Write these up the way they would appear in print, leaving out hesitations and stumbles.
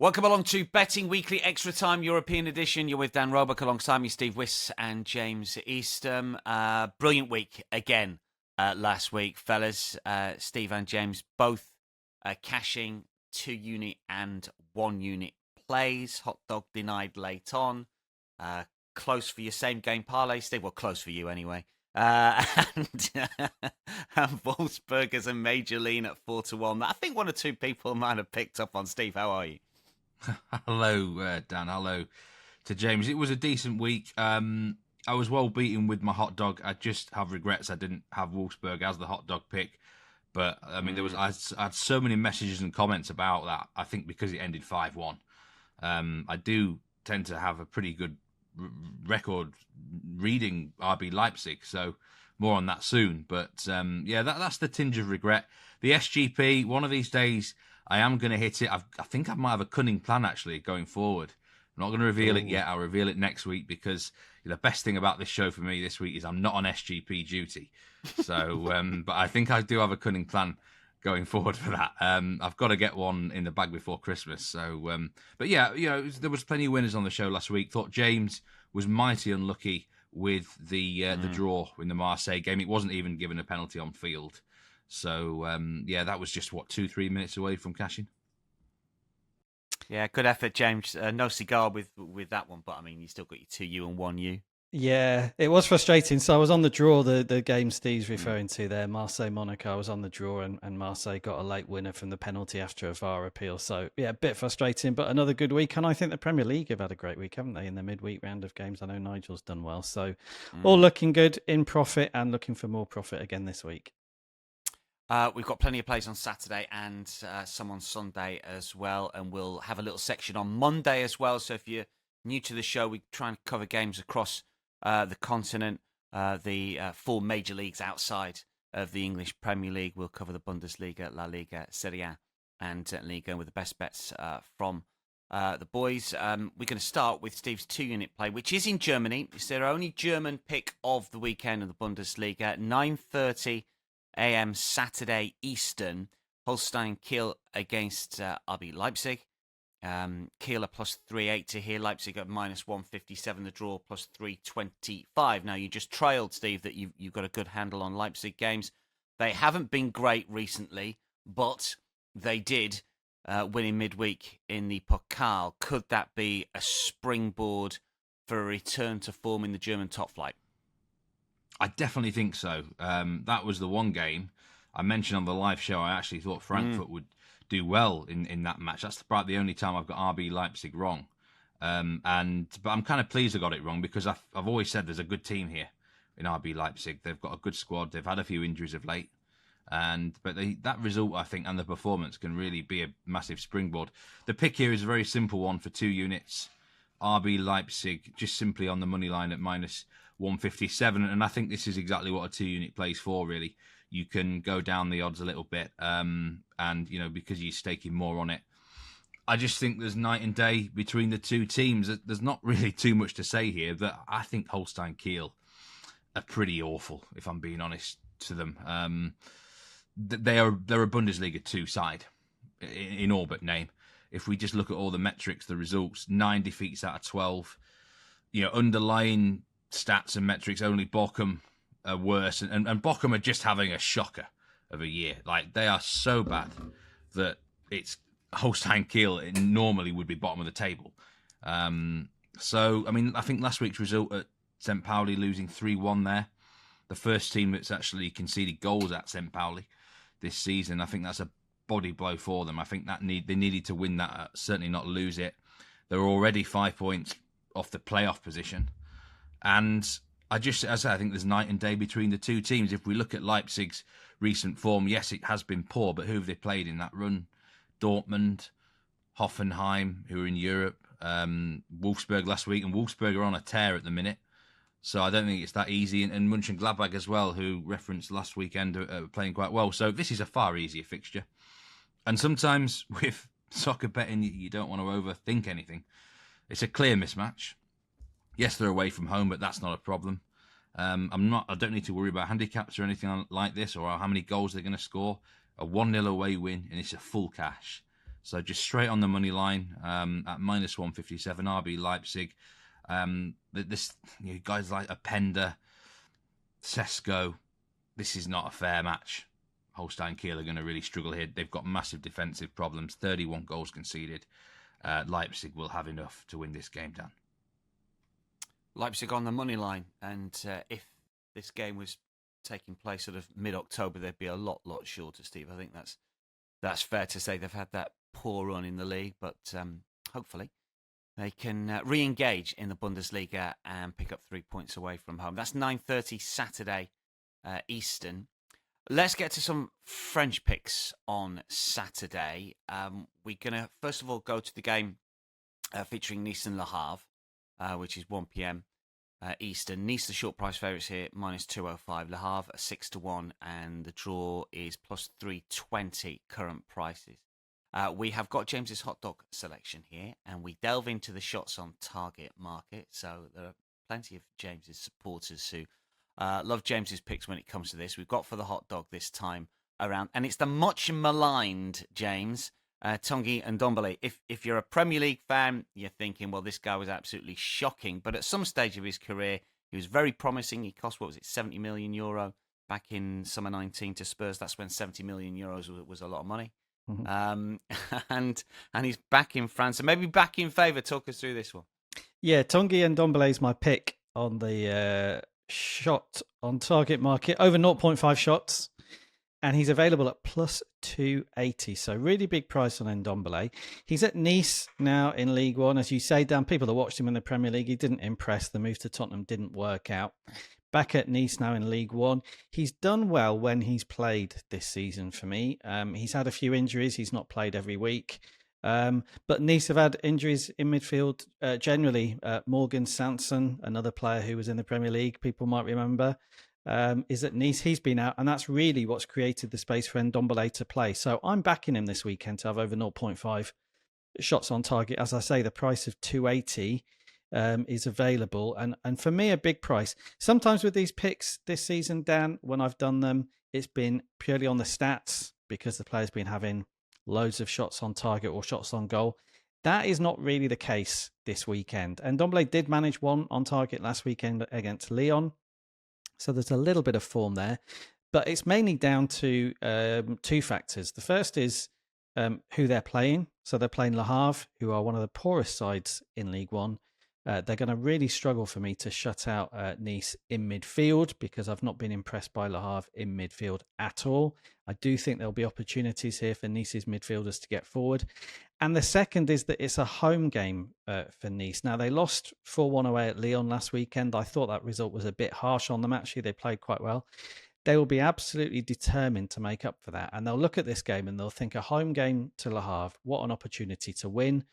Welcome along to Betting Weekly Extra Time European Edition. You're with Dan Roebuck alongside me, Steve Wyss and James Eastham. Brilliant week again last week, fellas. Steve and James both cashing 2-unit and 1-unit plays. Hot dog denied late on. Close for your same game parlay, Steve. Well, close for you anyway. And Wolfsburg as a major lean at 4-1. I think one or two people might have picked up on. Steve, how are you? Hello, Dan. Hello to James. It was a decent week. I was well beaten with my hot dog. I just have regrets I didn't have Wolfsburg as the hot dog pick. But, I mean, I had so many messages and comments about that, I think because it ended 5-1. I do tend to have a pretty good record reading RB Leipzig, so more on that soon. But, that's the tinge of regret. The SGP, one of these days, I am going to hit it. I think I might have a cunning plan, actually, going forward. I'm not going to reveal it yet. I'll reveal it next week because the best thing about this show for me this week is I'm not on SGP duty. So, but I think I do have a cunning plan going forward for that. I've got to get one in the bag before Christmas. So, but yeah, there was plenty of winners on the show last week. Thought James was mighty unlucky with the draw in the Marseille game. It wasn't even given a penalty on field. So, that was just, 2-3 minutes away from cashing. Yeah, good effort, James. No cigar with that one, but I mean, you still got your 2U and 1U. Yeah, it was frustrating. So I was on the draw, the game Steve's referring to there, Marseille-Monaco. I was on the draw and Marseille got a late winner from the penalty after a VAR appeal. So, yeah, a bit frustrating, but another good week. And I think the Premier League have had a great week, haven't they, in the midweek round of games? I know Nigel's done well. So all looking good, in profit and looking for more profit again this week. We've got plenty of plays on Saturday and some on Sunday as well. And we'll have a little section on Monday as well. So if you're new to the show, we try and cover games across the continent, the 4 major leagues outside of the English Premier League. We'll cover the Bundesliga, LaLiga, Serie A and Ligue with the best bets from the boys. We're going to start with Steve's 2-unit play, which is in Germany. It's their only German pick of the weekend of the Bundesliga. 9:30 a.m. Saturday Eastern. Holstein Kiel against RB Leipzig. Kiel are plus 380 here. Leipzig at minus 157. The draw plus 325. Now, you just trailed, Steve, that you've got a good handle on Leipzig games. They haven't been great recently, but they did win in midweek in the Pokal. Could that be a springboard for a return to form in the German top flight? I definitely think so. That was the one game I mentioned on the live show. I actually thought Frankfurt would do well in that match. That's about the only time I've got RB Leipzig wrong. But I'm kind of pleased I got it wrong because I've always said there's a good team here in RB Leipzig. They've got a good squad. They've had a few injuries of late. But that result, I think, and the performance can really be a massive springboard. The pick here is a very simple one for 2 units. RB Leipzig, just simply on the money line at minus 157. And I think this is exactly what a 2-unit plays for, really. You can go down the odds a little bit, and, because you're staking more on it. I just think there's night and day between the two teams. There's not really too much to say here. That I think Holstein Kiel are pretty awful, if I'm being honest to them. They're a Bundesliga 2 side in all but name. If we just look at all the metrics, the results, 9 defeats out of 12. Underlying stats and metrics, only Bochum are worse. And Bochum are just having a shocker of a year. Like, they are so bad that it's Holstein Kiel normally would be bottom of the table. I think last week's result at St. Pauli losing 3-1 there, the first team that's actually conceded goals at St. Pauli this season, I think that's a body blow for them. I think they needed to win that, certainly not lose it. They're already 5 points off the playoff position. And I think there's night and day between the two teams. If we look at Leipzig's recent form, yes, it has been poor, but who have they played in that run? Dortmund, Hoffenheim, who are in Europe, Wolfsburg last week, and Wolfsburg are on a tear at the minute. So I don't think it's that easy. And Mönchengladbach as well, who referenced last weekend, are playing quite well. So this is a far easier fixture. And sometimes with soccer betting, you don't want to overthink anything. It's a clear mismatch. Yes, they're away from home, but that's not a problem. I don't need to worry about handicaps or anything like this, or how many goals they're going to score. A 1-0 away win, and it's a full cash. So just straight on the money line at minus 157, RB Leipzig. Guys like Openda, Sesko, this is not a fair match. Holstein Kiel are going to really struggle here. They've got massive defensive problems, 31 goals conceded. Leipzig will have enough to win this game, Dan. Leipzig on the money line, and if this game was taking place sort of mid-October, they'd be a lot shorter, Steve. I think that's fair to say. They've had that poor run in the league, but hopefully they can re-engage in the Bundesliga and pick up 3 points away from home. That's 9:30 Saturday Eastern. Let's get to some French picks on Saturday. We're going to, first of all, go to the game featuring Nice and Le Havre, which is 1 p.m. Eastern. Nice, the short price favourites here, minus 205. Le Havre, 6-1, and the draw is plus 320 current prices. We have got James's hot dog selection here, and we delve into the shots on target market. So there are plenty of James's supporters who love James's picks when it comes to this. We've got for the hot dog this time around, and it's the much maligned James, Tanguy and Ndombele. If you're a Premier League fan, you're thinking, well, this guy was absolutely shocking. But at some stage of his career, he was very promising. He cost, what was it, €70 million back in summer 19 to Spurs. That's when €70 million was a lot of money. Mm-hmm. And he's back in France, and maybe back in favour. Talk us through this one. Yeah, Tanguy and Ndombele is my pick on the shot on target market, over 0.5 shots, and he's available at plus 280. So really big price on Ndombele. He's at Nice now in League One. As you say, Dan, people that watched him in the Premier League, he didn't impress. The move to Tottenham didn't work out. Back at Nice now in League One. He's done well when he's played this season for me. He's had a few injuries. He's not played every week. But Nice have had injuries in midfield generally. Morgan Sanson, another player who was in the Premier League, people might remember, is at Nice. He's been out, and that's really what's created the space for Ndombele to play. So I'm backing him this weekend to have over 0.5 shots on target. As I say, the price of 280 is available. And for me, a big price. Sometimes with these picks this season, Dan, when I've done them, it's been purely on the stats because the player's been having loads of shots on target or shots on goal. That is not really the case this weekend. And Ndombele did manage one on target last weekend against Lyon. So there's a little bit of form there. But it's mainly down to two factors. The first is who they're playing. So they're playing Le Havre, who are one of the poorest sides in League One. They're going to really struggle for me to shut out Nice in midfield because I've not been impressed by Le Havre in midfield at all. I do think there'll be opportunities here for Nice's midfielders to get forward. And the second is that it's a home game for Nice. Now, they lost 4-1 away at Lyon last weekend. I thought that result was a bit harsh on them, actually. They played quite well. They will be absolutely determined to make up for that. And they'll look at this game and they'll think a home game to Le Havre, what an opportunity to win.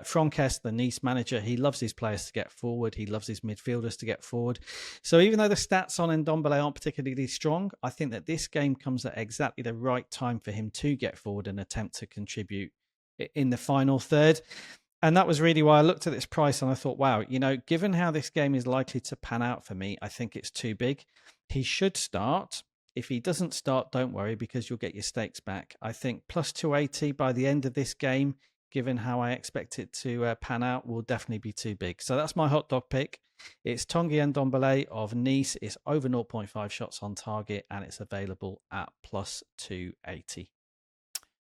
Frances, the Nice manager, he loves his players to get forward. He loves his midfielders to get forward. So even though the stats on Ndombele aren't particularly strong, I think that this game comes at exactly the right time for him to get forward and attempt to contribute in the final third. And that was really why I looked at this price and I thought, wow, given how this game is likely to pan out for me, I think it's too big. He should start. If he doesn't start, don't worry because you'll get your stakes back. I think plus 280 by the end of this game, given how I expect it to pan out, will definitely be too big. So that's my hot dog pick. It's Tanguy and Ndombele of Nice. It's over 0.5 shots on target and it's available at plus 280.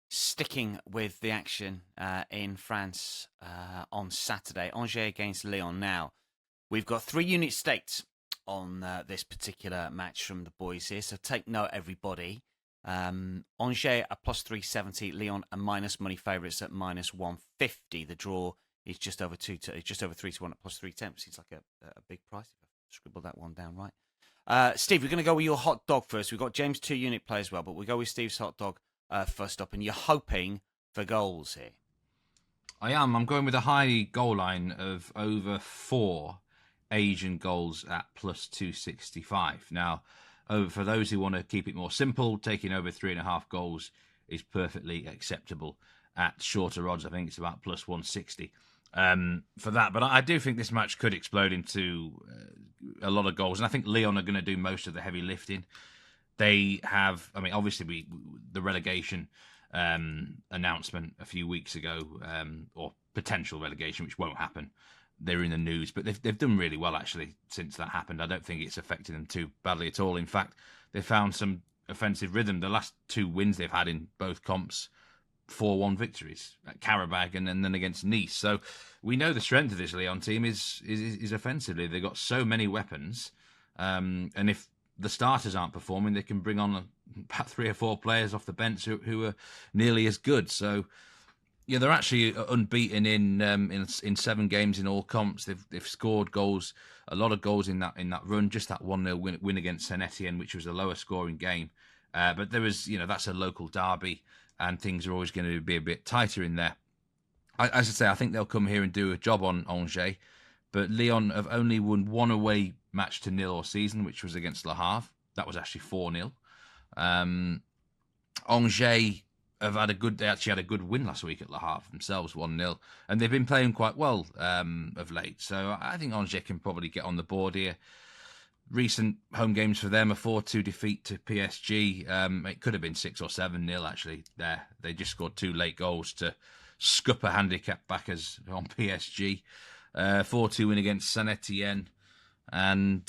Sticking with the action in France on Saturday, Angers against Lyon. Now, we've got 3 unit stakes on this particular match from the boys here, so take note, everybody. Angers are plus 370, Lyon are minus money favourites at minus 150. The draw is just over 3 to 1 at plus 310. Seems like a big price if I scribbled that one down right. Steve, we're going to go with your hot dog first. We've got James 2 unit play as well, but we'll go with Steve's hot dog first up, and you're hoping for goals here. I am. I'm going with a high goal line of over 4 Asian goals at plus 265. Now, for those who want to keep it more simple, taking over 3.5 goals is perfectly acceptable at shorter odds. I think it's about plus 160 for that. But I do think this match could explode into a lot of goals. And I think Lyon are going to do most of the heavy lifting. They have, obviously the relegation announcement a few weeks ago, or potential relegation, which won't happen. They're in the news, but they've done really well actually since that happened. I don't think it's affected them too badly at all. In fact, they found some offensive rhythm. The last 2 wins they've had in both comps, 4-1 victories at Karabag and then against Nice. So we know the strength of this Lyon team is offensively. They've got so many weapons, and if the starters aren't performing, they can bring on about 3 or 4 players off the bench who are nearly as good. So yeah, they're actually unbeaten in 7 games in all comps. They've scored goals, a lot of goals in that run. Just that 1-0 win against Saint Etienne, which was a lower scoring game, but there was, that's a local derby, and things are always going to be a bit tighter in there. As I say, I think they'll come here and do a job on Angers, but Lyon have only won 1 away match to nil all season, which was against Le Havre. That was actually 4-0. Angers they actually had a good win last week at Le Havre themselves, 1-0, and they've been playing quite well of late. So I think Angers can probably get on the board here. Recent home games for them, a 4-2 defeat to PSG. It could have been 6 or 7-0 actually. There, they just scored 2 late goals to scupper handicap backers on PSG. 4-2 win against Saint Etienne, and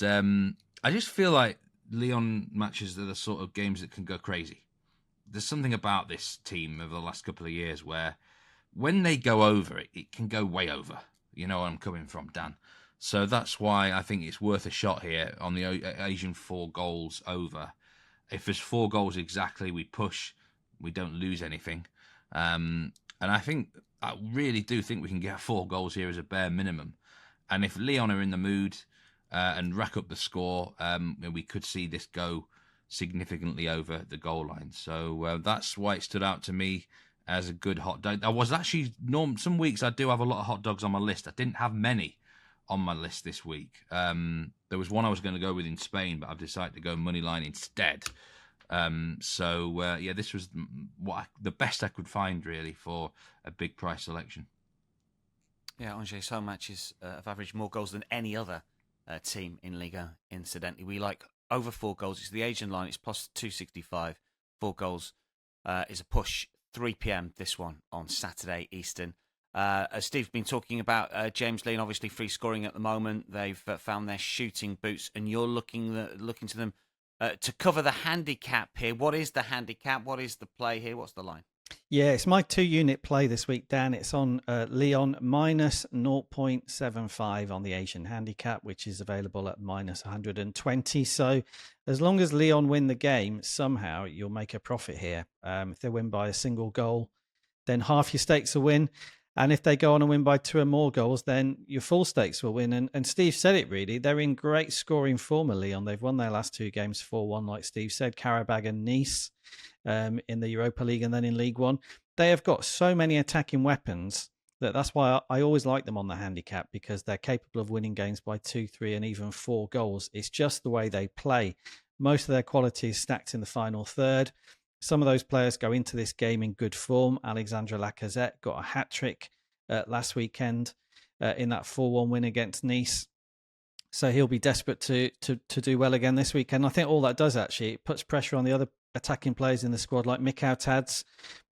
I just feel like Lyon matches are the sort of games that can go crazy. There's something about this team over the last couple of years where when they go over, it can go way over. You know where I'm coming from, Dan. So that's why I think it's worth a shot here on the Asian 4 goals over. If there's 4 goals exactly, we push, we don't lose anything. And I really do think we can get 4 goals here as a bare minimum. And if Lyon are in the mood and rack up the score, we could see this go significantly over the goal line. So that's why it stood out to me as a good hot dog. I was actually, some weeks I do have a lot of hot dogs on my list. I didn't have many on my list this week. There was one I was going to go with in Spain, but I've decided to go money line instead. This was the best I could find really for a big price selection. Yeah, Angers' home matches have averaged more goals than any other team in Ligue. Incidentally, we like over 4 goals. It's the Asian line. It's plus 265. 4 goals is a push. 3 p.m. this one on Saturday Eastern. As Steve's been talking about, James Lyon obviously free scoring at the moment. They've found their shooting boots, and you're looking to them to cover the handicap here. What is the handicap? What is the play here? What's the line? Yeah, it's my 2-unit play this week, Dan. It's on Lyon minus 0.75 on the Asian handicap, which is available at minus 120. So as long as Lyon win the game, somehow you'll make a profit here. If they win by a single goal, then half your stakes will win. And if they go on and win by 2 or more goals, then your full stakes will win. And Steve said it really. They're in great scoring form at Lyon. They've won their last 2 games 4-1, like Steve said, Karabag and Nice in the Europa League and then in League One. They have got so many attacking weapons that's why I always like them on the handicap, because they're capable of winning games by 2, 3 and even 4 goals. It's just the way they play. Most of their quality is stacked in the final third. Some of those players go into this game in good form. Alexandre Lacazette got a hat-trick last weekend in that 4-1 win against Nice. So he'll be desperate to do well again this weekend. I think all that does, actually, it puts pressure on the other attacking players in the squad, like Mikau Tads,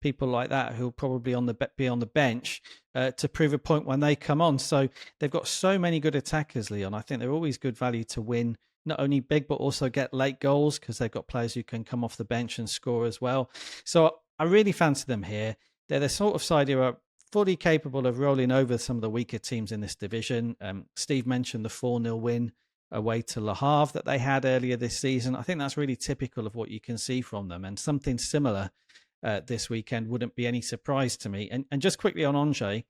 people like that, who'll probably be on the bench to prove a point when they come on. So they've got so many good attackers, Lyon. I think they're always good value to win. Not only big, but also get late goals, because they've got players who can come off the bench and score as well. So I really fancy them here. They're the sort of side who are fully capable of rolling over some of the weaker teams in this division. Steve mentioned the 4-0 win away to Le Havre that they had earlier this season. I think that's really typical of what you can see from them, and something similar this weekend wouldn't be any surprise to me. And just quickly on Angers,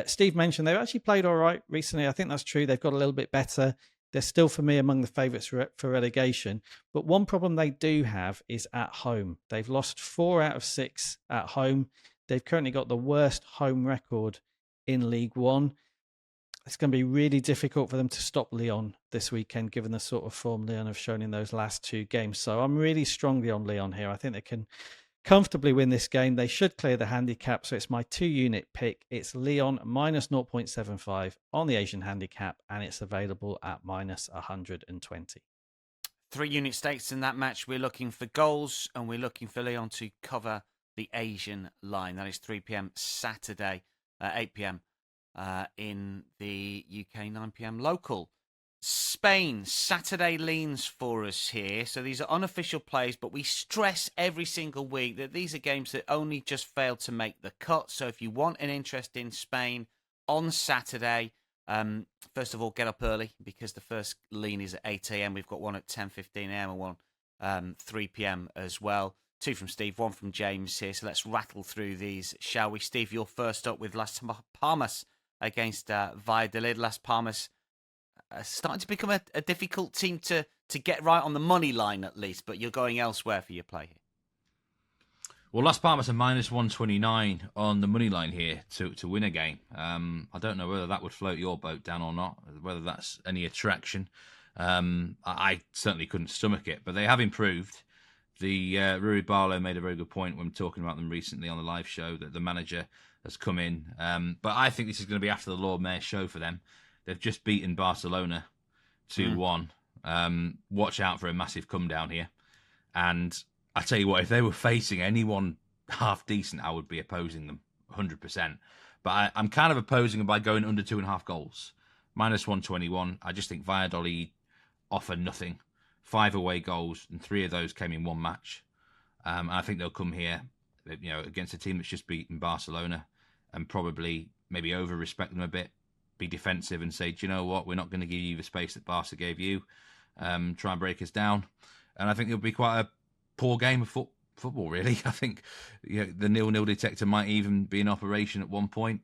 Steve mentioned they've actually played all right recently. I think that's true. They've got a little bit better. They're still, for me, among the favourites for relegation. But one problem they do have is at home. They've lost 4 out of 6 at home. They've currently got the worst home record in League One. It's going to be really difficult for them to stop Lyon this weekend, given the sort of form Lyon have shown in those last 2 games. So I'm really strongly on Lyon here. I think they can comfortably win this game. They should clear the handicap. So it's my 2-unit pick. It's Lyon minus 0.75 on the Asian handicap, and it's available at minus 120. 3-unit stakes in that match. We're looking for goals, and we're looking for Lyon to cover the Asian line. That is 3 p.m. Saturday, 8 p.m. In the UK, 9 p.m. local. Spain, Saturday leans for us here. So these are unofficial plays, but we stress every single week that these are games that only just failed to make the cut. So if you want an interest in Spain on Saturday, first of all, get up early because the first lean is at 8 a.m. We've got one at 10:15 a.m. and one 3 p.m. as well. Two from Steve, one from James here. So let's rattle through these, shall we? Steve, you're first up with Las Palmas against Valladolid. Las Palmas starting to become a difficult team to get right on the money line at least, but you're going elsewhere for your play here. Well, Las Palmas are minus 129 on the money line here to win a game. I don't know whether that would float your boat, Dan, or not, whether that's any attraction. I certainly couldn't stomach it, but they have improved. Rui Barlow made a very good point when talking about them recently on the live show that the manager has come in. But I think this is going to be after the Lord Mayor's show for them. They've just beaten Barcelona 2-1. Watch out for a massive come down here. And I tell you what, if they were facing anyone half decent, I would be opposing them 100%. But I'm kind of opposing them by going under 2.5 goals. Minus 121. I just think Valladolid offer nothing. 5 away goals, and 3 of those came in one match. And I think they'll come here, against a team that's just beaten Barcelona, and probably maybe over-respect them a bit, be defensive and say, do you know what, we're not going to give you the space that Barca gave you. Try and break us down. And I think it'll be quite a poor game of football, really. I think the 0-0 detector might even be in operation at one point.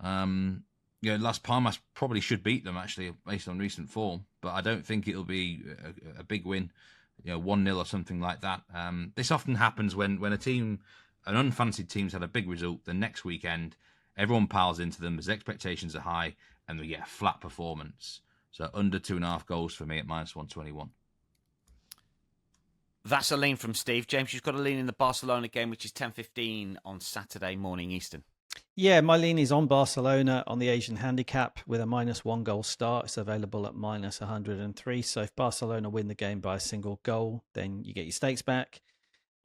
Las Palmas probably should beat them, actually, based on recent form. But I don't think it'll be a big win, 1-0 or something like that. This often happens when an unfancied team's had a big result the next weekend. Everyone piles into them, his expectations are high, and we get a flat performance. So under 2.5 goals for me at minus 121. That's a lean from Steve. James, you've got a lean in the Barcelona game, which is 10:15 on Saturday morning Eastern. Yeah, my lean is on Barcelona on the Asian handicap with a minus 1 goal start. It's available at minus 103. So if Barcelona win the game by a single goal, then you get your stakes back.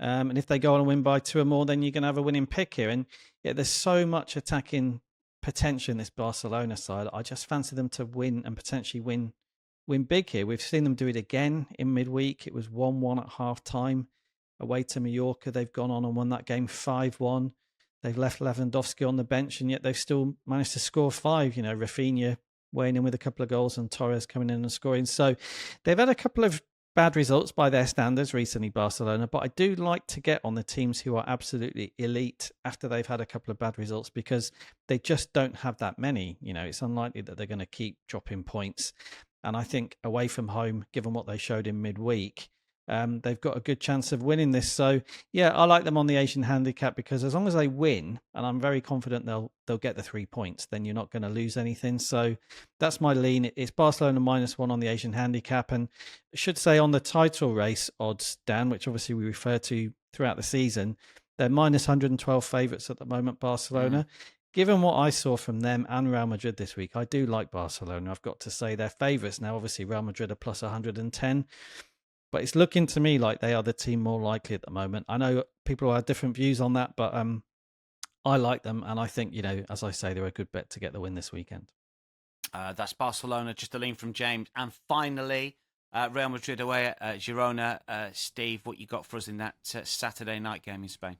And if they go on and win by 2 or more, then you're going to have a winning pick here. And there's so much attacking potential in this Barcelona side. I just fancy them to win and potentially win big here. We've seen them do it again in midweek. It was 1-1 at half time away to Mallorca. They've gone on and won that game 5-1. They've left Lewandowski on the bench, and yet they've still managed to score 5. Rafinha weighing in with a couple of goals and Torres coming in and scoring. So they've had a couple of bad results by their standards recently, Barcelona, but I do like to get on the teams who are absolutely elite after they've had a couple of bad results because they just don't have that many. It's unlikely that they're going to keep dropping points. And I think away from home, given what they showed in midweek, they've got a good chance of winning this. So, yeah, I like them on the Asian handicap because as long as they win, and I'm very confident they'll get the 3 points, then you're not going to lose anything. So that's my lean. It's Barcelona minus 1 on the Asian handicap. And I should say on the title race odds, Dan, which obviously we refer to throughout the season, they're minus 112 favourites at the moment, Barcelona. Given what I saw from them and Real Madrid this week, I do like Barcelona. I've got to say they're favourites. Now, obviously, Real Madrid are plus 110. But it's looking to me like they are the team more likely at the moment. I know people have different views on that, but I like them. And I think, as I say, they're a good bet to get the win this weekend. That's Barcelona, just a lean from James. And finally, Real Madrid away at Girona. Steve, what you got for us in that Saturday night game in Spain?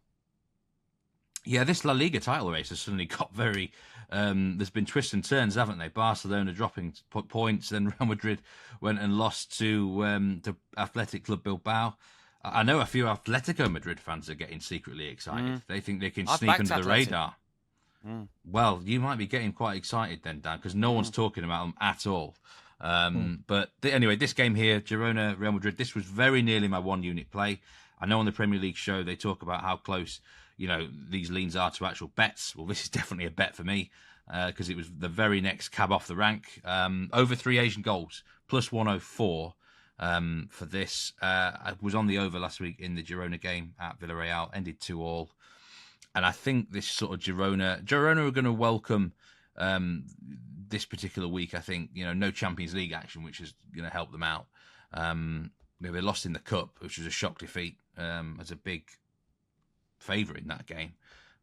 Yeah, this La Liga title race has suddenly got very... there's been twists and turns, haven't they? Barcelona dropping points, then Real Madrid went and lost to Athletic Club Bilbao. I know a few Atletico Madrid fans are getting secretly excited. They think they can sneak under the radar. Well, you might be getting quite excited then, Dan, because no one's talking about them at all. But anyway, this game here, Girona, Real Madrid, this was very nearly my one-unit play. I know on the Premier League show they talk about how close... these leans are to actual bets. Well, this is definitely a bet for me because it was the very next cab off the rank. Over 3 Asian goals, plus 104 for this. I was on the over last week in the Girona game at Villarreal, ended 2-2. And I think this sort of Girona are going to welcome this particular week. I think, no Champions League action, which is going to help them out. They lost in the Cup, which was a shock defeat as a big favourite in that game.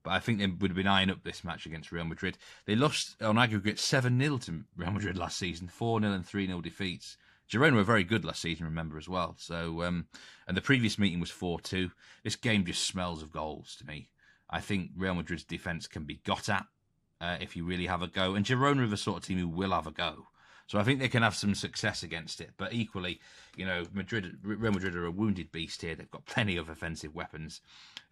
But I think they would have been eyeing up this match against Real Madrid. They lost on aggregate 7-0 to Real Madrid last season, 4-0 and 3-0 defeats. Girona were very good last season, remember, as well. So, and the previous meeting was 4-2. This game just smells of goals to me. I think Real Madrid's defence can be got at if you really have a go. And Girona are the sort of team who will have a go. So I think they can have some success against it. But equally, Real Madrid are a wounded beast here. They've got plenty of offensive weapons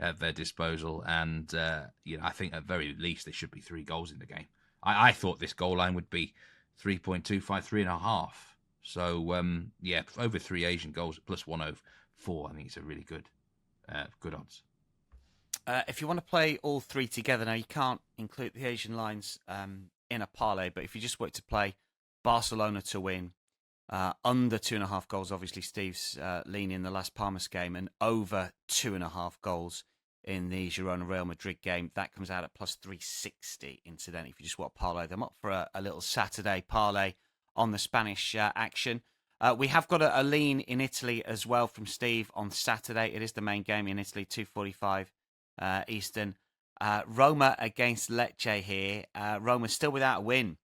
at their disposal. And, I think at very least there should be 3 goals in the game. I thought this goal line would be 3.25, 3.5. So, over 3 Asian goals plus 104. I think it's a really good odds. If you want to play all 3 together, now you can't include the Asian lines in a parlay, but if you just want to play Barcelona to win, under 2.5 goals, obviously Steve's lean in the Las Palmas game, and over 2.5 goals in the Girona Real Madrid game, that comes out at plus 360 incidentally, if you just want to parlay them up for a little Saturday parlay on the Spanish action. We have got a lean in Italy as well from Steve on Saturday. It is the main game in Italy, 2:45 Eastern. Roma against Lecce here. Roma still without a win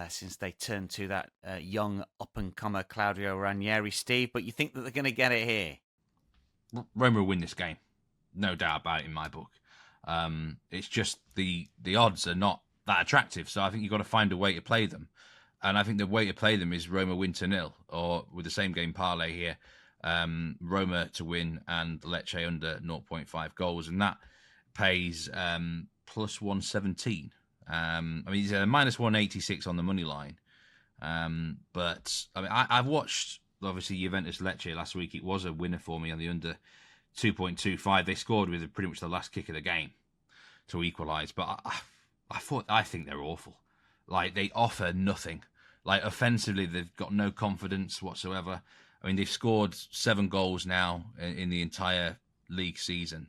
since they turned to that young up-and-comer Claudio Ranieri, Steve. But you think that they're going to get it here? Roma will win this game. No doubt about it in my book. It's just the odds are not that attractive. So I think you've got to find a way to play them. And I think the way to play them is Roma win to 0, or with the same game parlay here, Roma to win and Lecce under 0.5 goals. And that pays plus 117. It's a minus 186 on the money line. But I've watched, obviously, Juventus Lecce last week. It was a winner for me on the under 2.25. They scored with pretty much the last kick of the game to equalise. But I think they're awful. Like, they offer nothing. Like, offensively, they've got no confidence whatsoever. They've scored 7 goals now in the entire league season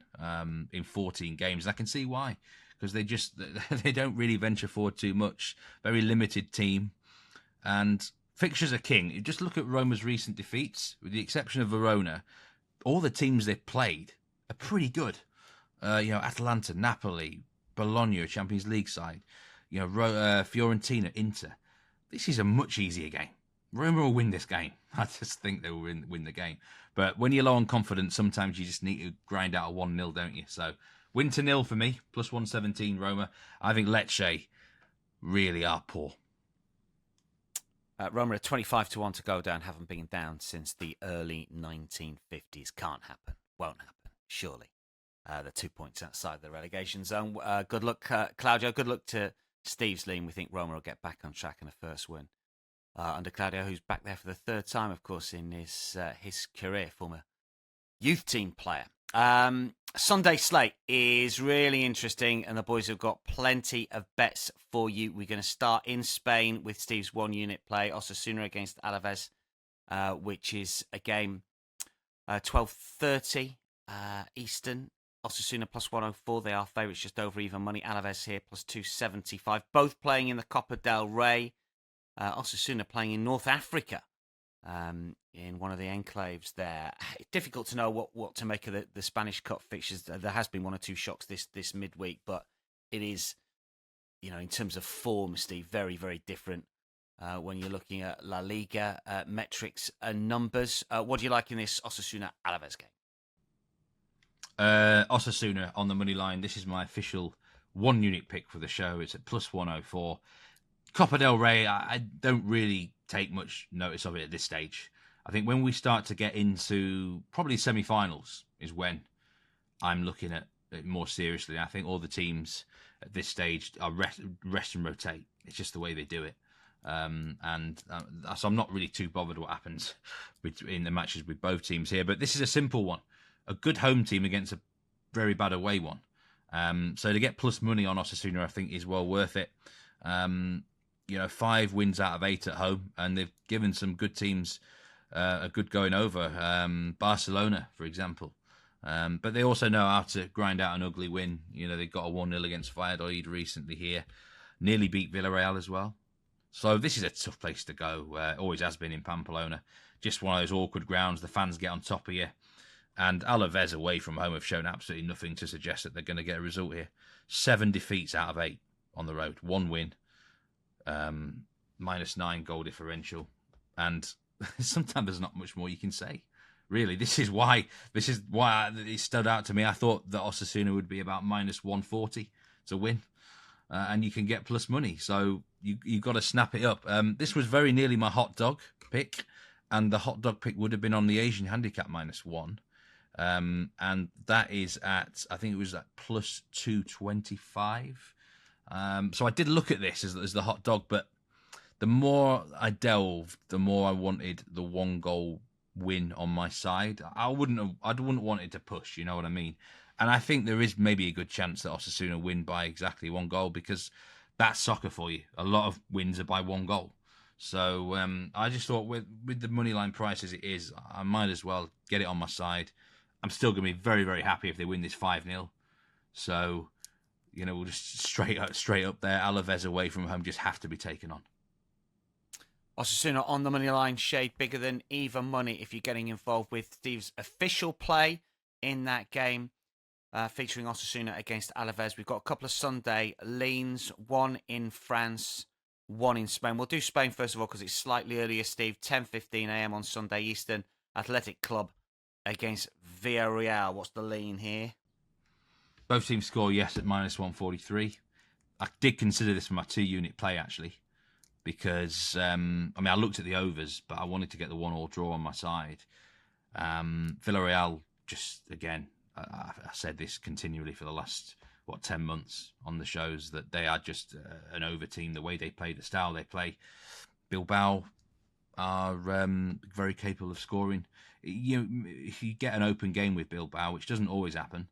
in 14 games. And I can see why. Because they don't really venture forward too much. Very limited team. And fixtures are king. You just look at Roma's recent defeats, with the exception of Verona. All the teams they've played are pretty good. Atalanta, Napoli, Bologna, Champions League side. Fiorentina, Inter. This is a much easier game. Roma will win this game. I just think they will win the game. But when you're low on confidence, sometimes you just need to grind out a 1-0, don't you? So, win to 0 for me, plus 117 Roma. I think Lecce really are poor. Roma are 25-1 to go down. Haven't been down since the early 1950s. Can't happen. Won't happen. Surely. They're 2 points outside the relegation zone. Good luck, Claudio. Good luck to Steve's lean. We think Roma will get back on track in a first win under Claudio, who's back there for the 3rd time, of course, in his career, former youth team player. Sunday slate is really interesting, and the boys have got plenty of bets for you. We're going to start in Spain with Steve's 1-unit play, Osasuna against Alaves, which is a game 12:30 Eastern. Osasuna plus 104. They are favourites, just over even money. Alaves here plus 275. Both playing in the Copa del Rey. Osasuna playing in North Africa, in one of the enclaves there. Difficult to know what to make of the Spanish Cup fixtures. There has been 1 or 2 shocks this midweek, but it is, in terms of form, Steve, very, very different when you're looking at La Liga metrics and numbers. What do you like in this Osasuna Alaves game? Osasuna on the money line. This is my official 1-unit pick for the show. It's at plus 104. Copa del Rey, I don't really take much notice of it at this stage. I think when we start to get into probably semi-finals is when I'm looking at it more seriously. I think all the teams at this stage are rest and rotate. It's just the way they do it. So I'm not really too bothered what happens in the matches with both teams here. But this is a simple one. A good home team against a very bad away one. So to get plus money on Osasuna, I think, is well worth it. 5 wins out of 8 at home, and they've given some good teams a good going over. Barcelona, for example. But they also know how to grind out an ugly win. They got a 1-0 against Valladolid recently here. Nearly beat Villarreal as well. So this is a tough place to go. Always has been in Pamplona. Just one of those awkward grounds. The fans get on top of you. And Alaves away from home have shown absolutely nothing to suggest that they're going to get a result here. 7 defeats out of 8 on the road. 1 win. -9 goal differential. And sometimes there's not much more you can say. Really, this is why it stood out to me. I thought that Osasuna would be about -140 to win. And you can get plus money. So you've got to snap it up. This was very nearly my hot dog pick. And the hot dog pick would have been on the Asian handicap -1. And that is at, I think it was at plus 225. So I did look at this as the hot dog, but the more I delved, the more I wanted the 1 goal win on my side. I wouldn't want it to push, you know what I mean? And I think there is maybe a good chance that Osasuna win by exactly 1 goal, because that's soccer for you. A lot of wins are by 1 goal. So I just thought with the money line price as it is, I might as well get it on my side. I'm still going to be very, very happy if they win this 5-0. So, we'll just straight up there. Alaves away from home just have to be taken on. Osasuna on the money line, shade bigger than even money if you're getting involved with Steve's official play in that game, featuring Osasuna against Alaves. We've got a couple of Sunday leans, one in France, one in Spain. We'll do Spain first of all because it's slightly earlier, Steve. 10:15 a.m. on Sunday Eastern. Athletic Club against Villarreal. What's the lean here? Both teams score yes at -143. I did consider this for my 2-unit play, actually, because, I looked at the overs, but I wanted to get the 1-1 draw on my side. Villarreal, just, again, I said this continually for the last, 10 months on the shows, that they are just an over team. The way they play, the style they play. Bilbao are very capable of scoring. If you get an open game with Bilbao, which doesn't always happen,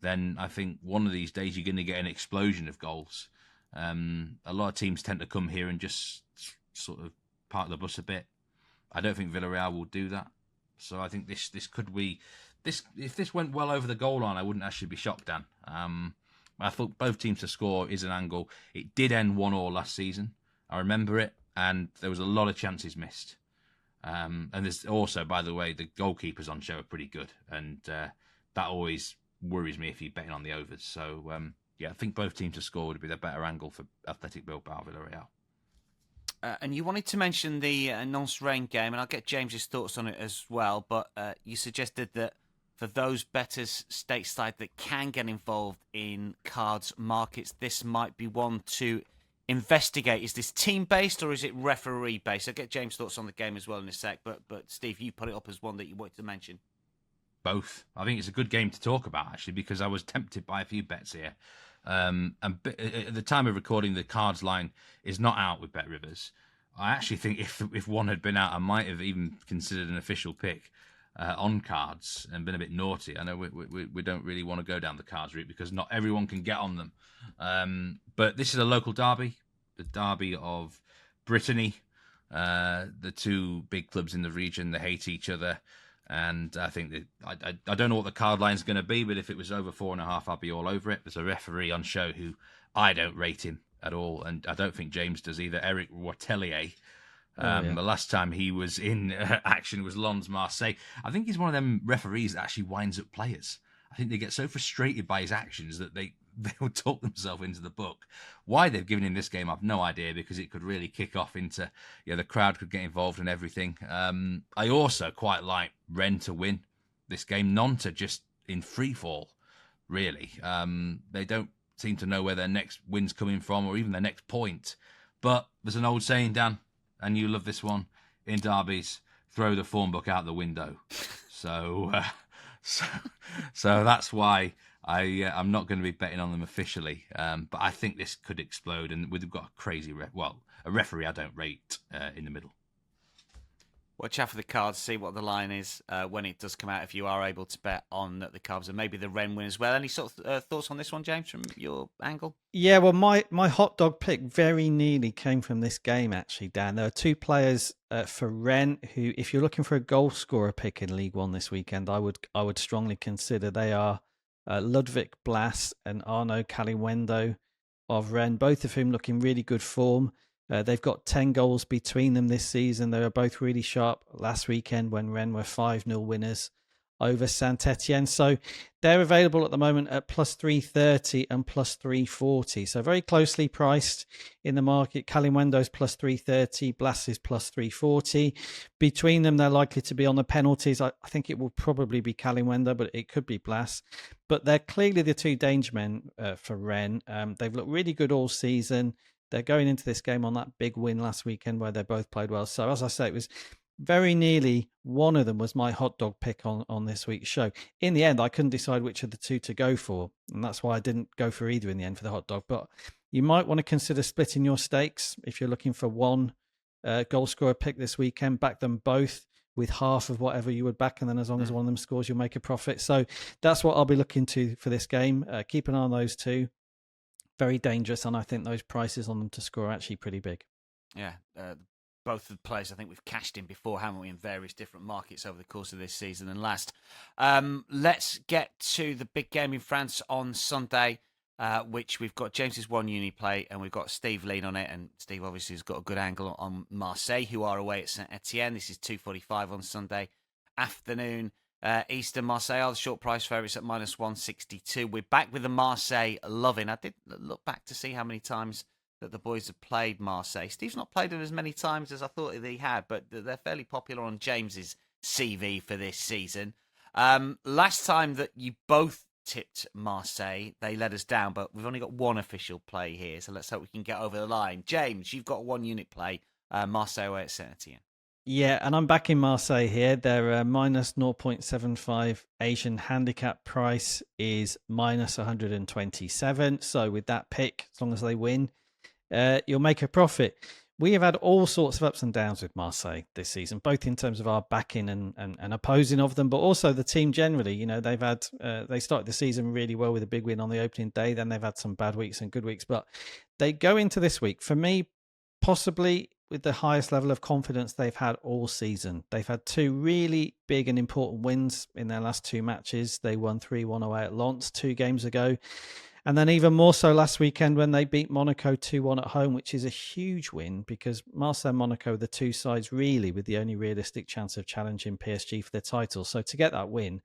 then I think one of these days you're going to get an explosion of goals. A lot of teams tend to come here and just sort of park the bus a bit. I don't think Villarreal will do that. So I think this could be... If this went well over the goal line, I wouldn't actually be shocked, Dan. I thought both teams to score is an angle. It did end 1-1 last season. I remember it, and there was a lot of chances missed. And there's also, by the way, the goalkeepers on show are pretty good, and that always worries me if you're betting on the overs. So, I think both teams to score would be the better angle for Athletic Bilbao Villarreal. And you wanted to mention the Nantes-Rennes game, and I'll get James's thoughts on it as well, but you suggested that for those bettors stateside that can get involved in cards markets, this might be one to investigate. Is this team-based or is it referee-based? I'll get James' thoughts on the game as well in a sec, but Steve, you put it up as one that you wanted to mention. Both. I think it's a good game to talk about, actually, because I was tempted by a few bets here. And at the time of recording, the cards line is not out with Bet Rivers. I actually think if one had been out, I might have even considered an official pick on cards and been a bit naughty. I know we don't really want to go down the cards route because not everyone can get on them. But this is a local derby, the derby of Brittany. The two big clubs in the region, they hate each other. And I think that I don't know what the card line is going to be, but if it was over 4.5, I'd be all over it. There's a referee on show who I don't rate him at all, and I don't think James does either. Eric Watelier. The last time he was in action was Lens Marseille. I think he's one of them referees that actually winds up players. I think they get so frustrated by his actions that they will talk themselves into the book. Why they've given him this game, I've no idea, because it could really kick off into, the crowd could get involved and everything. I also quite like Rennes to win this game. Nantes are just in free fall, really. They don't seem to know where their next win's coming from or even their next point. But there's an old saying, Dan, and you love this one, in derbies, throw the form book out the window. So that's why I'm not going to be betting on them officially, but I think this could explode, and we've got a crazy a referee I don't rate in the middle. Watch out for the cards, see what the line is when it does come out, if you are able to bet on the cards and maybe the Rennes win as well. Any sort of thoughts on this one, James, from your angle? Yeah, well, my hot dog pick very nearly came from this game, actually, Dan. There are two players for Rennes who, if you're looking for a goal scorer pick in League One this weekend, I would strongly consider. They are Ludwig Blas and Arnaud Caliwendo of Rennes, both of whom look in really good form. They've got 10 goals between them this season. They were both really sharp last weekend when Rennes were 5-0 winners. over Saint Etienne. So they're available at the moment at plus 330 and plus 340. So very closely priced in the market. Kalimwendo's plus 330, Blas is plus 340. Between them, they're likely to be on the penalties. I think it will probably be Kalimwendo, but it could be Blas. But they're clearly the two danger men for Rennes. They've looked really good all season. They're going into this game on that big win last weekend where they both played well. So as I say, it was very nearly one of them was my hot dog pick on this week's show. In the end, I couldn't decide which of the two to go for, and that's why I didn't go for either in the end for the hot dog. But you might want to consider splitting your stakes if you're looking for one goal scorer pick this weekend. Back them both with half of whatever you would back, and then as long as one of them scores, you'll make a profit. So that's what I'll be looking to for this game. Keep an eye on those two. Very dangerous, and I think those prices on them to score are actually pretty big. Yeah, both of the players I think we've cashed in before, haven't we, in various different markets over the course of this season and last. Let's get to the big game in France on Sunday, which we've got James's one uni play and we've got Steve lean on it, and Steve obviously has got a good angle on Marseille, who are away at Saint Etienne. This is 2:45 on Sunday afternoon. Eastham Marseille are the short price favourites at minus 162. We're back with the Marseille loving. I did look back to see how many times that the boys have played Marseille. Steve's not played them as many times as I thought he had, but they're fairly popular on James's CV for this season. Last time that you both tipped Marseille, they let us down, but we've only got one official play here, so let's hope we can get over the line. James, you've got one unit play, Marseille away at Saint Etienne. Yeah, and I'm back in Marseille here. Their minus 0.75 Asian handicap price is minus 127. So with that pick, as long as they win, you'll make a profit. We have had all sorts of ups and downs with Marseille this season, both in terms of our backing and opposing of them, but also the team generally. You know, they've had they started the season really well with a big win on the opening day. Then they've had some bad weeks and good weeks, but they go into this week, for me, possibly with the highest level of confidence they've had all season. They've had two really big and important wins in their last two matches. They won 3-1 away at Lens 2 games ago. And then even more so last weekend when they beat Monaco 2-1 at home, which is a huge win because Marseille and Monaco are the two sides really with the only realistic chance of challenging PSG for their title. So to get that win,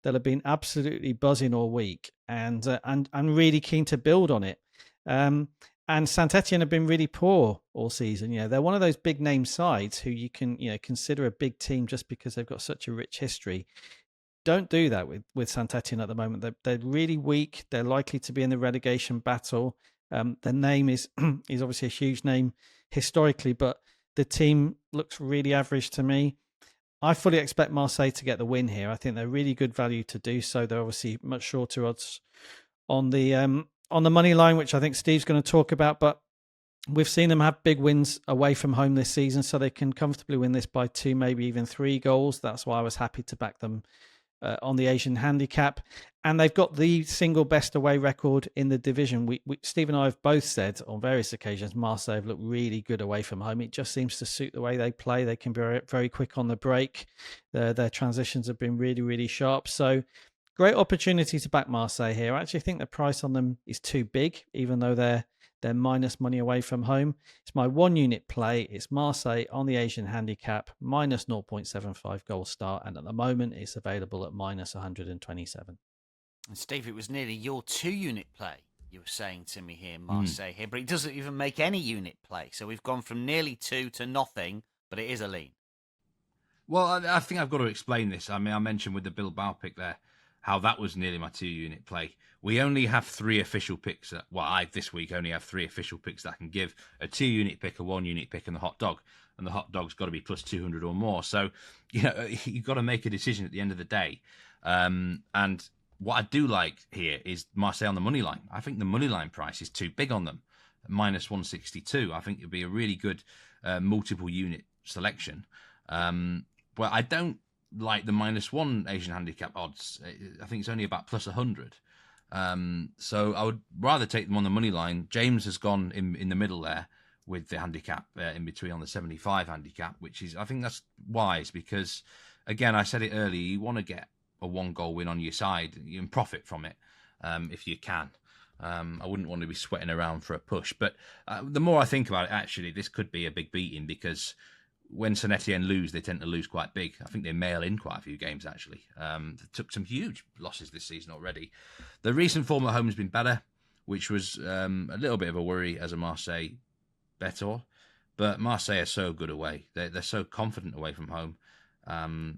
they'll have been absolutely buzzing all week and really keen to build on it. And Saint Etienne have been really poor all season. You know, they're one of those big name sides who you can, consider a big team just because they've got such a rich history. Don't do that with Saint Etienne at the moment. They're really weak. They're likely to be in the relegation battle. The name is obviously a huge name historically, but the team looks really average to me. I fully expect Marseille to get the win here. I think they're really good value to do so. They're obviously much shorter odds on the money line, which I think Steve's going to talk about, but we've seen them have big wins away from home this season, so they can comfortably win this by 2, maybe even 3 goals. That's why I was happy to back them on the Asian handicap. And they've got the single best away record in the division. Steve and I have both said on various occasions, Marseille have looked really good away from home. It just seems to suit the way they play. They can be very, very quick on the break. Their transitions have been really, really sharp. So great opportunity to back Marseille here. I actually think the price on them is too big, even though they're minus money away from home. It's my one unit play. It's Marseille on the Asian handicap, minus 0.75 goal start. And at the moment, it's available at minus 127. And Steve, it was nearly your 2 unit play you were saying to me here, Marseille here, but it doesn't even make any unit play. So we've gone from nearly 2 to nothing, but it is a lean. Well, I think I've got to explain this. I mean, I mentioned with the Bilbao pick there, how that was nearly my 2 unit play. We only have 3 official picks. I this week only have 3 official picks that I can give: a 2 unit pick, a 1 unit pick, and the hot dog. And the hot dog's got to be plus 200 or more. So, you've got to make a decision at the end of the day. And what I do like here is Marseille on the money line. I think the money line price is too big on them, minus 162. I think it'd be a really good multiple unit selection. But I don't like the minus 1 Asian handicap odds. I think it's only about plus 100. So I would rather take them on the money line. James has gone in the middle there with the handicap in between on the 75 handicap, which is, I think that's wise because, again, I said it earlier, you want to get a 1-goal win on your side. You can profit from it if you can. I wouldn't want to be sweating around for a push. But the more I think about it, actually, this could be a big beating because when Saint Etienne lose, they tend to lose quite big. I think they mail in quite a few games, actually. They took some huge losses this season already. The recent form at home has been better, which was a little bit of a worry as a Marseille bettor. But Marseille are so good away. They're so confident away from home.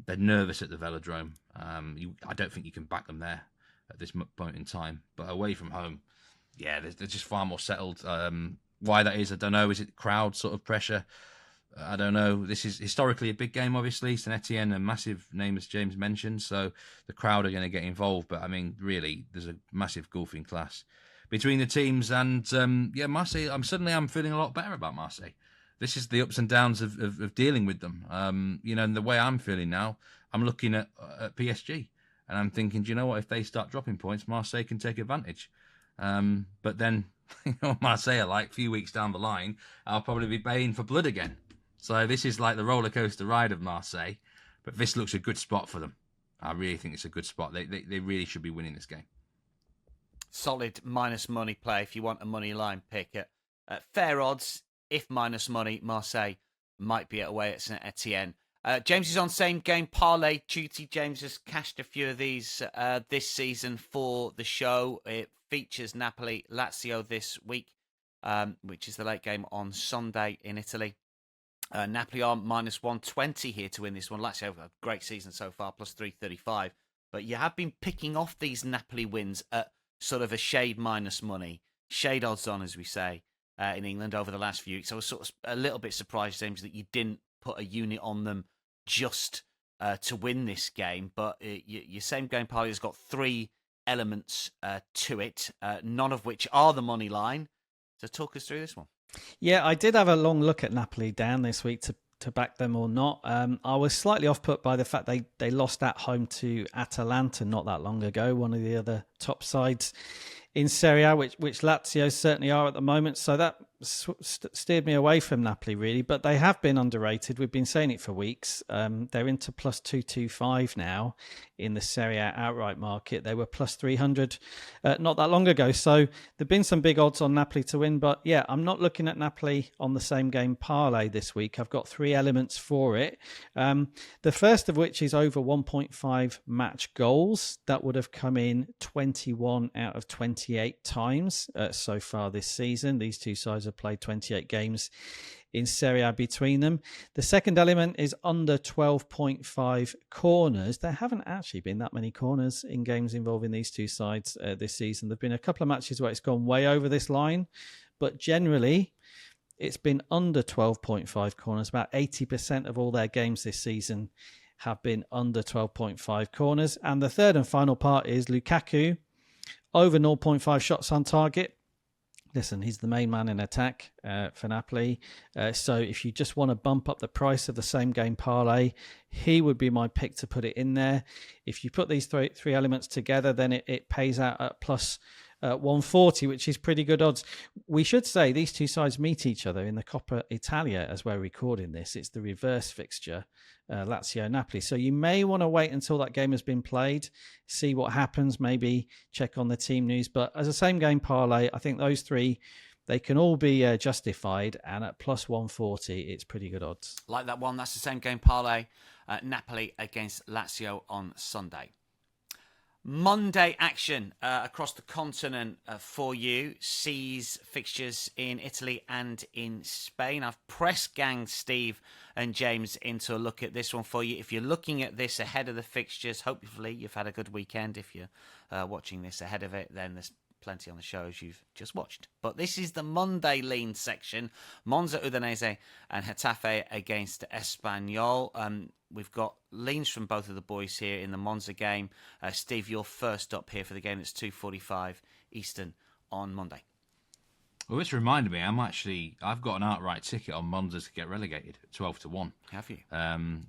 They're nervous at the Velodrome. I don't think you can back them there at this point in time. But away from home, yeah, they're just far more settled. Why that is, I don't know. Is it crowd sort of pressure? I don't know. This is historically a big game, obviously. Saint Etienne, a massive name, as James mentioned. So the crowd are going to get involved. But, I mean, really, there's a massive gulfing class between the teams. And, Marseille, I'm feeling a lot better about Marseille. This is the ups and downs of dealing with them. And the way I'm feeling now, I'm looking at PSG. And I'm thinking, do you know what? If they start dropping points, Marseille can take advantage. But then, Marseille are like a few weeks down the line, I'll probably be baying for blood again. So this is like the roller coaster ride of Marseille, but this looks a good spot for them. I really think it's a good spot. They really should be winning this game. Solid minus money play if you want a money line pick at fair odds. If minus money, Marseille might be away at Saint Etienne. James is on same game parlay duty. James has cashed a few of these this season for the show. It features Napoli, Lazio this week, which is the late game on Sunday in Italy. Napoli are minus 120 here to win this one. Lazio have a great season so far, plus 335. But you have been picking off these Napoli wins at sort of a shade minus money, shade odds on, as we say, in England over the last few weeks. I was sort of a little bit surprised, James, that you didn't put a unit on them just to win this game. But your same game parlay has got three elements to it, none of which are the money line. So talk us through this one. Yeah, I did have a long look at Napoli, Dan, this week to back them or not. I was slightly off put by the fact they lost at home to Atalanta not that long ago, one of the other top sides in Serie A, which Lazio certainly are at the moment. So that steered me away from Napoli, really. But they have been underrated. We've been saying it for weeks. They're into plus 225 now in the Serie A outright market. They were plus 300 not that long ago. So there have been some big odds on Napoli to win. But yeah, I'm not looking at Napoli on the same game parlay this week. I've got three elements for it. The first of which is over 1.5 match goals. That would have come in 21 out of 28 times so far this season. These two sides have played 28 games in Serie A between them. The second element is under 12.5 corners. There haven't actually been that many corners in games involving these two sides this season. There have been a couple of matches where it's gone way over this line, but generally it's been under 12.5 corners. About 80% of all their games this season have been under 12.5 corners. And the third and final part is Lukaku over 0.5 shots on target. Listen, he's the main man in attack for Napoli. So if you just want to bump up the price of the same game parlay, he would be my pick to put it in there. If you put these three elements together, then it pays out at plus 140, which is pretty good odds. We should say these two sides meet each other in the Coppa Italia as we're recording this. It's the reverse fixture, Lazio-Napoli. So you may want to wait until that game has been played, see what happens, maybe check on the team news. But as a same game parlay, I think those three, they can all be justified. And at plus 140, it's pretty good odds. Like that one, that's the same game parlay. Napoli against Lazio on Sunday. Monday action across the continent for you sees fixtures in Italy and in Spain. I've press ganged Steve and James into a look at this one for you. If you're looking at this ahead of the fixtures, hopefully you've had a good weekend. If you're watching this ahead of it, then there's plenty on the shows you've just watched. But this is the Monday lean section. Monza, Udinese and Getafe against Espanyol. We've got leans from both of the boys here in the Monza game. Steve, you're first up here for the game. It's 2:45 Eastern on Monday. Well, this reminded me, I've got an outright ticket on Monza to get relegated at 12-1. Have you?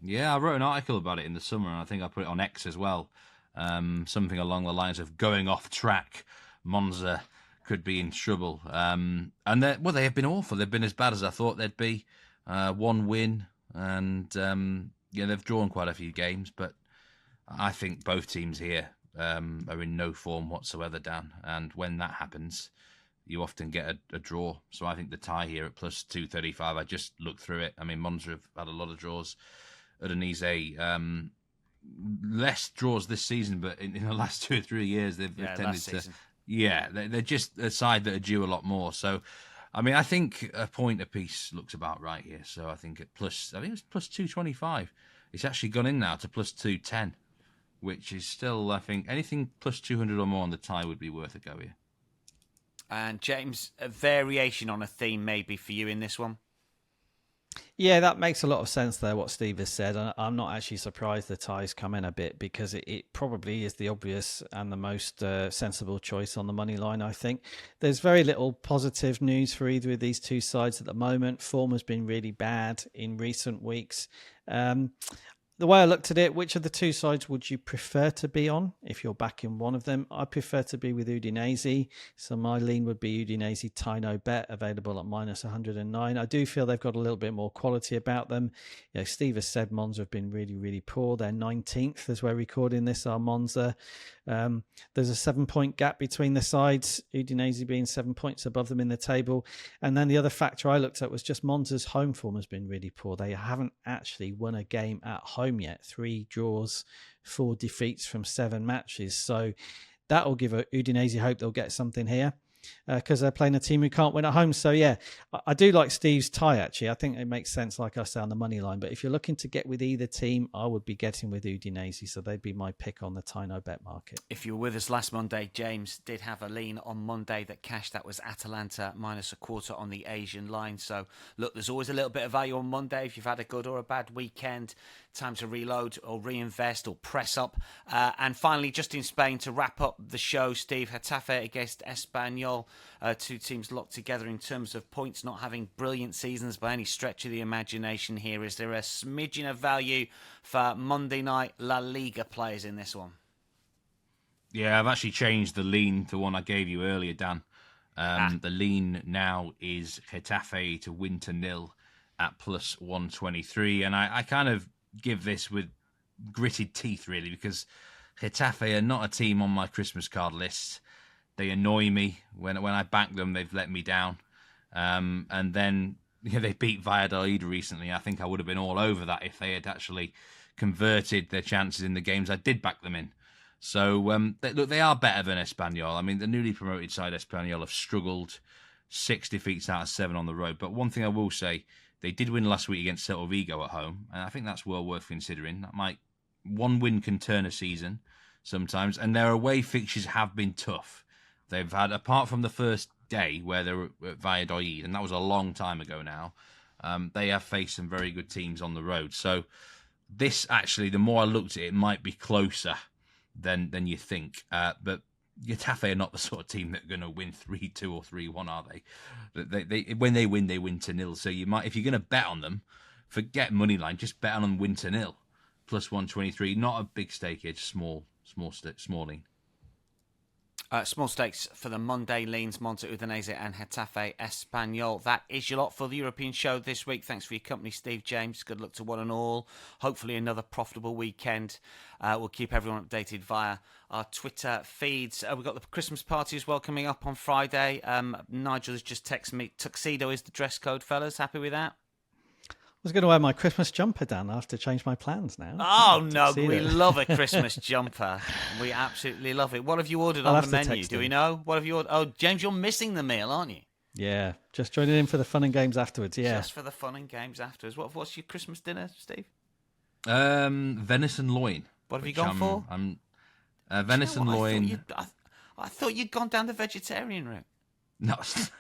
Yeah, I wrote an article about it in the summer, and I think I put it on X as well. Something along the lines of going off track. Monza could be in trouble. And they have been awful. They've been as bad as I thought they'd be. One win, and they've drawn quite a few games, but I think both teams here are in no form whatsoever, Dan. And when that happens, you often get a draw. So I think the tie here at plus 235, I just looked through it. I mean, Monza have had a lot of draws. Udinese, less draws this season, but in the last 2 or 3 years, they've tended to... Yeah, they're just a side that are due a lot more. So, I mean, I think a point apiece looks about right here. So I think it was plus 225. It's actually gone in now to plus 210, which is still, I think, anything plus 200 or more on the tie would be worth a go here. And James, a variation on a theme maybe for you in this one? Yeah, that makes a lot of sense there, what Steve has said. I'm not actually surprised the ties come in a bit because it probably is the obvious and the most sensible choice on the money line, I think. There's very little positive news for either of these two sides at the moment. Form has been really bad in recent weeks. The way I looked at it, which of the two sides would you prefer to be on if you're backing one of them? I prefer to be with Udinese. So my lean would be Udinese tie no bet, available at minus 109. I do feel they've got a little bit more quality about them. You know, Steve has said Monza have been really, really poor. They're 19th as we're recording this, are Monza. There's a 7-point gap between the sides, Udinese being 7 points above them in the table. And then the other factor I looked at was just Monza's home form has been really poor. They haven't actually won a game at home yet. 3 draws, 4 defeats from 7 matches. So that will give Udinese hope they'll get something here because they're playing a team who can't win at home. So yeah, I do like Steve's tie actually. I think it makes sense, like I say, on the money line. But if you're looking to get with either team, I would be getting with Udinese. So they'd be my pick on the tie no bet market. If you were with us last Monday, James did have a lean on Monday that cashed. That was Atalanta minus a quarter on the Asian line. So look, there's always a little bit of value on Monday if you've had a good or a bad weekend. Time to reload or reinvest or press up. And finally, just in Spain, to wrap up the show, Steve, Getafe against Espanyol. 2 teams locked together in terms of points, not having brilliant seasons by any stretch of the imagination here. Is there a smidgen of value for Monday night La Liga players in this one? Yeah, I've actually changed the lean to one I gave you earlier, Dan. The lean now is Getafe to win to 0 at plus 123. And I kind of give this with gritted teeth, really, because Getafe are not a team on my Christmas card list. They annoy me. When I back them, they've let me down. And then they beat Valladolid recently. I think I would have been all over that if they had actually converted their chances in the games I did back them in. So, look, they are better than Espanyol. I mean, the newly promoted side, Espanyol, have struggled. 6 defeats out of 7 on the road. But one thing I will say, they did win last week against Celta Vigo at home. And I think that's well worth considering. One win can turn a season sometimes. And their away fixtures have been tough. They've had, apart from the first day where they were at Valladolid, and that was a long time ago now, they have faced some very good teams on the road. So this actually, the more I looked at it, might be closer than you think. But Getafe are not the sort of team that are going to win 3-2 or 3-1, are they? They when they win to 0. So you might, if you're going to bet on them, forget money line, just bet on them win to 0. Plus 123, not a big stake here, just small lean. Small stakes for the Monday leans, Monza, Udinese and Getafe Espanyol. That is your lot for the European show this week. Thanks for your company, Steve, James. Good luck to one and all. Hopefully another profitable weekend. We'll keep everyone updated via our Twitter feeds. We've got the Christmas party as well coming up on Friday. Nigel has just texted me. Tuxedo is the dress code, fellas. Happy with that? I was going to wear my Christmas jumper, Dan. I have to change my plans now. Oh, no, we love a Christmas jumper. We absolutely love it. What have you ordered on the menu? Do we know? What have you ordered? Oh, James, you're missing the meal, aren't you? Yeah, just joining in for the fun and games afterwards, yeah. Just for the fun and games afterwards. What's your Christmas dinner, Steve? Venison loin. What have you gone for? Venison loin. I thought you'd gone down the vegetarian route. No,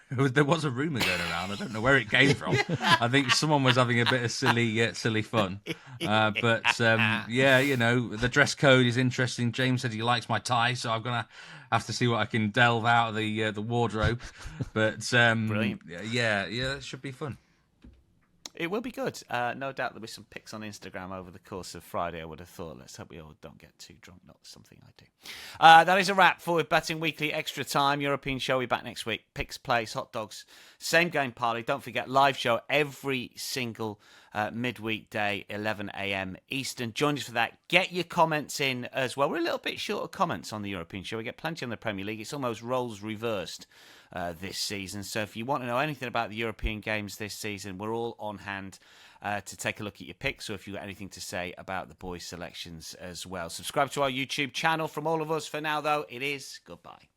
there was a rumour going around. I don't know where it came from. I think someone was having a bit of silly fun. But yeah, the dress code is interesting. James said he likes my tie, so I'm gonna have to see what I can delve out of the wardrobe. But brilliant. Yeah, it should be fun. It will be good. No doubt there'll be some pics on Instagram over the course of Friday, I would have thought. Let's hope we all don't get too drunk. Not something I do. That is a wrap for Betting Weekly Extra Time. European show. We'll be back next week. Picks, plays, hot dogs, same game parlay. Don't forget, live show every single midweek day, 11 a.m. Eastern. Join us for that. Get your comments in as well. We're a little bit short of comments on the European show. We get plenty on the Premier League. It's almost roles reversed this season. So if you want to know anything about the European games this season, we're all on hand to take a look at your picks, or if you've got anything to say about the boys' selections as well. Subscribe to our YouTube channel. From all of us for now, though, it is goodbye.